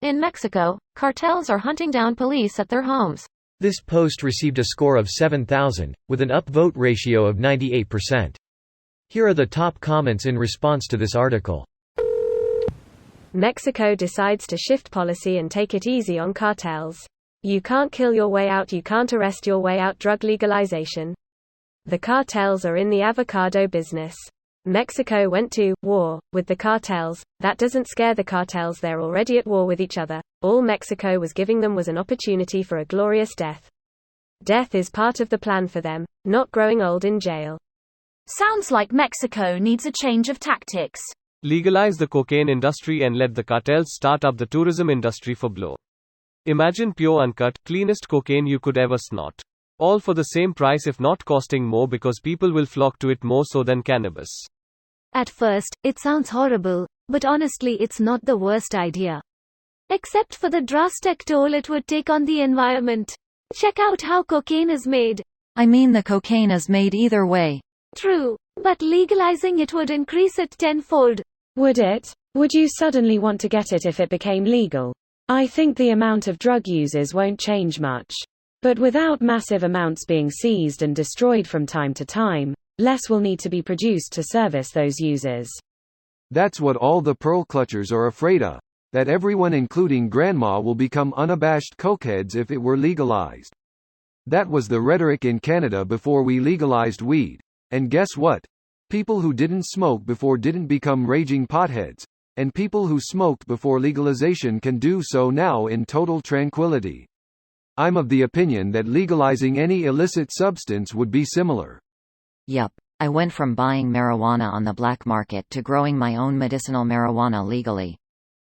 In Mexico, cartels are hunting down police at their homes. This post received a score of 7,000, with an upvote ratio of 98%. Here are the top comments in response to this article. Mexico decides to shift policy and take it easy on cartels. You can't kill your way out, you can't arrest your way out. Drug legalization. The cartels are in the avocado business. Mexico went to war with the cartels. That doesn't scare the cartels, they're already at war with each other. All Mexico was giving them was an opportunity for a glorious death. Death is part of the plan for them, not growing old in jail. Sounds like Mexico needs a change of tactics. Legalize the cocaine industry and let the cartels start up the tourism industry for blow. Imagine pure uncut, cleanest cocaine you could ever snort. All for the same price, if not costing more, because people will flock to it more so than cannabis. At first, it sounds horrible, but honestly it's not the worst idea. Except for the drastic toll it would take on the environment. Check out how cocaine is made. I mean, the cocaine is made either way. True, but legalizing it would increase it tenfold. Would it? Would you suddenly want to get it if it became legal? I think the amount of drug users won't change much. But without massive amounts being seized and destroyed from time to time, less will need to be produced to service those users. That's what all the pearl clutchers are afraid of, that everyone including grandma will become unabashed cokeheads if it were legalized. That was the rhetoric in Canada before we legalized weed. And guess what? People who didn't smoke before didn't become raging potheads, and people who smoked before legalization can do so now in total tranquility. I'm of the opinion that legalizing any illicit substance would be similar. Yup. I went from buying marijuana on the black market to growing my own medicinal marijuana legally.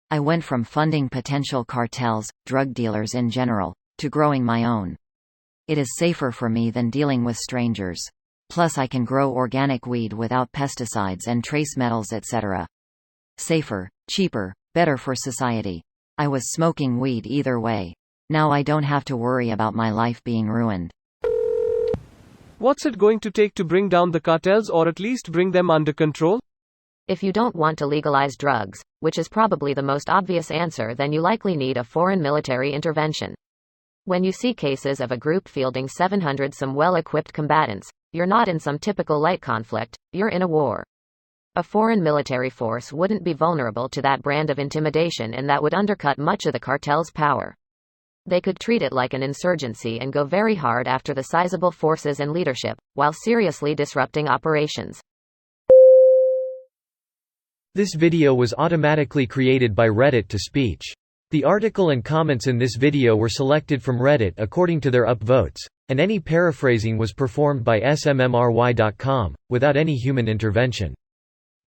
I went from funding potential cartels, drug dealers in general, to growing my own. It is safer for me than dealing with strangers. Plus I can grow organic weed without pesticides and trace metals, etc. Safer, cheaper, better for society. I was smoking weed either way. Now I don't have to worry about my life being ruined. What's it going to take to bring down the cartels, or at least bring them under control? If you don't want to legalize drugs, which is probably the most obvious answer, then you likely need a foreign military intervention. When you see cases of a group fielding 700 some well-equipped combatants, you're not in some typical light conflict, you're in a war. A foreign military force wouldn't be vulnerable to that brand of intimidation, and that would undercut much of the cartel's power. They could treat it like an insurgency and go very hard after the sizable forces and leadership, while seriously disrupting operations. This video was automatically created by Reddit to speech. The article and comments in this video were selected from Reddit according to their upvotes, and any paraphrasing was performed by smmry.com, without any human intervention.